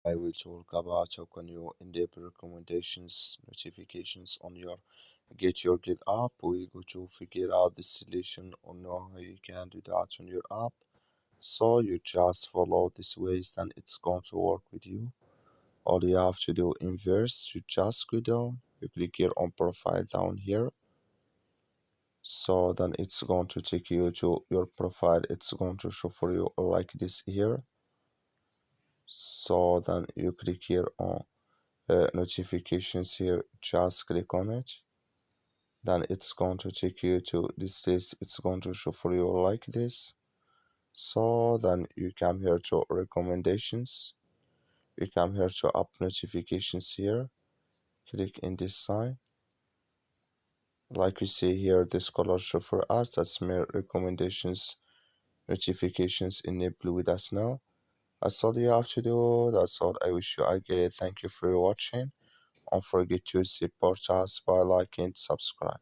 I will talk about how can you enable recommendations notifications on your Get Your Guide app. We go to figure out the solution on how you can do that on your app. So you just follow this ways and it's going to work with you. All you have to do inverse, you just go down, you click here on profile down here. So then it's going to take you to your profile. It's going to show for you like this here. So then you click here on notifications here, just click on it. Then it's going to take you to this list. It's going to show for you like this. So then you come here to recommendations. You come here to app notifications here. Click in this sign. Like you see here, this color show for us. That's my recommendations notifications enabled with us now. That's all you have to do. That's all. I wish you a great. Thank you for watching. Don't forget to support us by liking and subscribe.